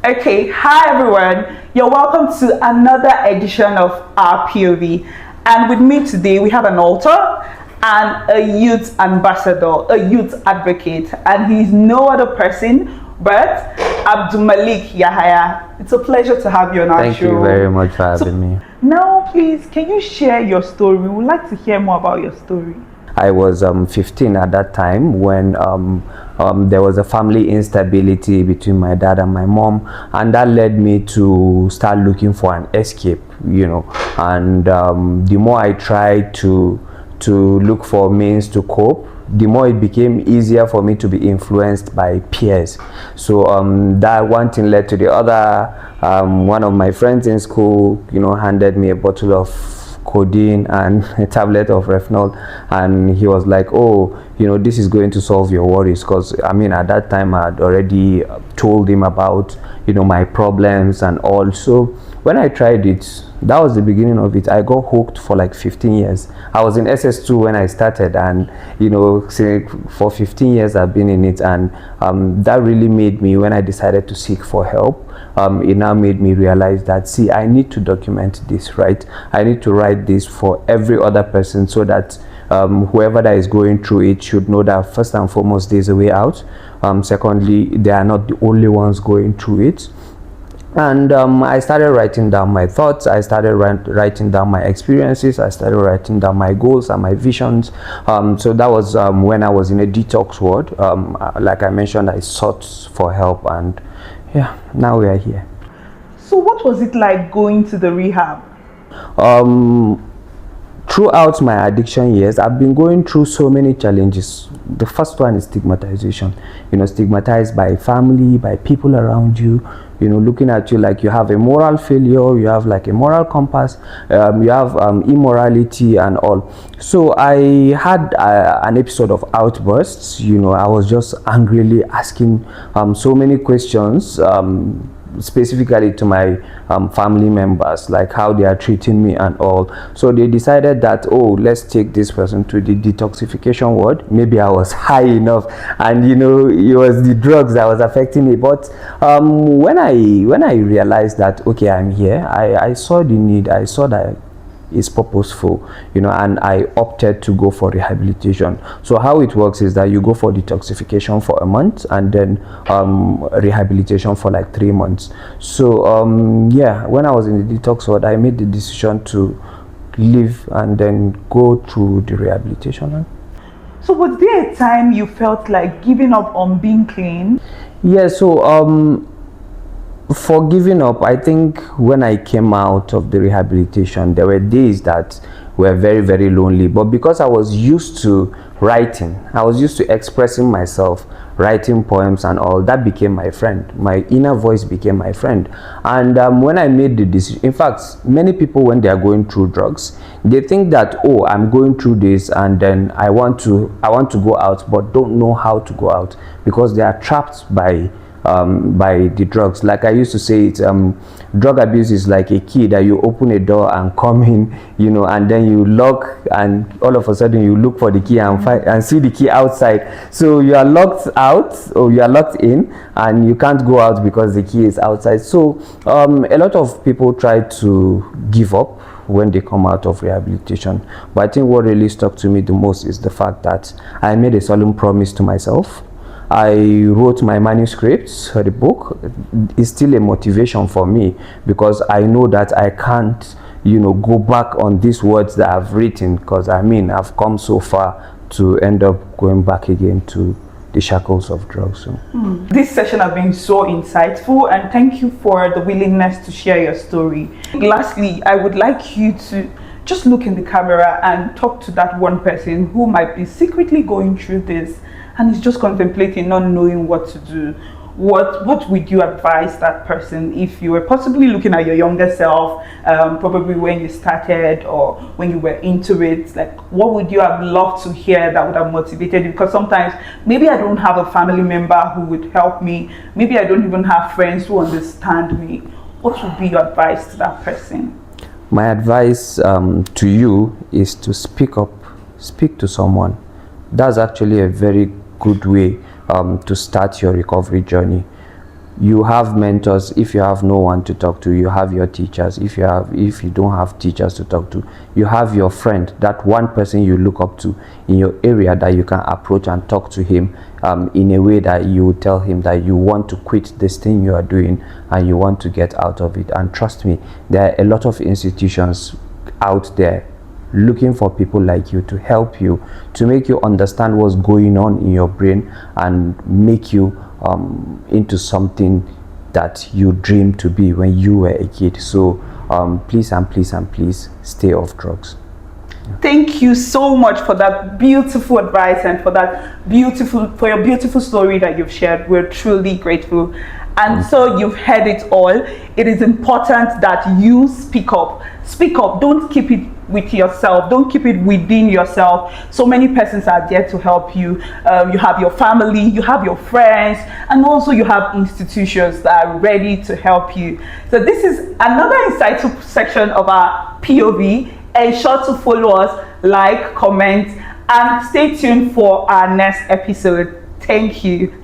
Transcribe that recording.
Okay, hi everyone. You're welcome to another edition of our POV. And with me today, we have an author and a youth ambassador, a youth advocate, and he's no other person but Abdulmalik Yahaya. It's a pleasure to have you on our show. Thank you very much for having me. Now, please, can you share your story? We would like to hear more about your story. I was 15 at that time when there was a family instability between my dad and my mom, and that led me to start looking for an escape, and the more I tried to look for means to cope, the more it became easier for me to be influenced by peers. So that one thing led to the other. One of my friends in school, handed me a bottle of codeine and a tablet of Refnol, and he was like, oh, this is going to solve your worries, because at that time I had already told him about my problems and all. So when I tried it, that was the beginning of it. I got hooked for like 15 years. I was in SS2 when I started, and for 15 years I've been in it, and that really made me, when I decided to seek for help, it now made me realize that, see, I need to document this, right? I need to write this for every other person, so that whoever that is going through it should know that, first and foremost, there's a way out. Secondly, they are not the only ones going through it. And I started writing down my thoughts. I started writing down my experiences. I started writing down my goals and my visions. So that was when I was in a detox ward. Like I mentioned, I sought for help, and yeah, now we are here. So what was it like going to the rehab? Throughout my addiction years, I've been going through so many challenges. The first one is stigmatization. Stigmatized by family, by people around you, looking at you like you have a moral failure, you have like a moral compass, you have immorality and all. So I had an episode of outbursts. I was just angrily asking so many questions, specifically to my family members, like how they are treating me and all. So they decided that, oh, let's take this person to the detoxification ward. Maybe I was high enough, and it was the drugs that was affecting me. But when I realized that, okay, I'm here, I saw the need. I saw that is purposeful, and I opted to go for rehabilitation. So how it works is that you go for detoxification for a month, and then rehabilitation for like 3 months. So yeah, when I was in the detox ward, I made the decision to leave and then go through the rehabilitation. So was there a time you felt like giving up on being clean? Yeah, so for giving up, I think when I came out of the rehabilitation, there were days that were very, very lonely. But because I was used to writing, I was used to expressing myself, writing poems and all, that became my friend. My inner voice became my friend. And when I made the decision, in fact, many people, when they are going through drugs, they think that, oh, I'm going through this, and then I want to go out, but don't know how to go out, because they are trapped by the drugs. Like I used to say, it's drug abuse is like a key that you open a door and come in, and then you lock, and all of a sudden you look for the key and see the key outside. So you are locked out, or you are locked in, and you can't go out because the key is outside. So a lot of people try to give up when they come out of rehabilitation, but I think what really stuck to me the most is the fact that I made a solemn promise to myself. I wrote my manuscripts. The book is still a motivation for me, because I know that I can't, go back on these words that I've written, because I've come so far to end up going back again to the shackles of drugs. So. This session has been so insightful, and thank you for the willingness to share your story. Lastly, I would like you to just look in the camera and talk to that one person who might be secretly going through this and is just contemplating, not knowing what to do. What would you advise that person if you were possibly looking at your younger self, probably when you started or when you were into it? Like, what would you have loved to hear that would have motivated you? Because sometimes maybe I don't have a family member who would help me. Maybe I don't even have friends who understand me. What would be your advice to that person? My advice to you is to speak up, speak to someone. That's actually a very good way to start your recovery journey. You have mentors. If you have no one to talk to, you have your teachers. If you don't have teachers to talk to, you have your friend, that one person you look up to in your area that you can approach and talk to him in a way that you tell him that you want to quit this thing you are doing and you want to get out of it. And trust me, there are a lot of institutions out there looking for people like you to help you, to make you understand what's going on in your brain and make you into something that you dreamed to be when you were a kid. So please and please and please stay off drugs. Thank you so much for that beautiful advice and for your beautiful story that you've shared. We're truly grateful. And so you've heard it all. It is important that you speak up. Speak up. Don't keep it with yourself. Don't keep it within yourself. So many persons are there to help you. You have your family, you have your friends, and also you have institutions that are ready to help you. So this is another insightful section of our POV. Ensure to follow us, like, comment, and stay tuned for our next episode. Thank you.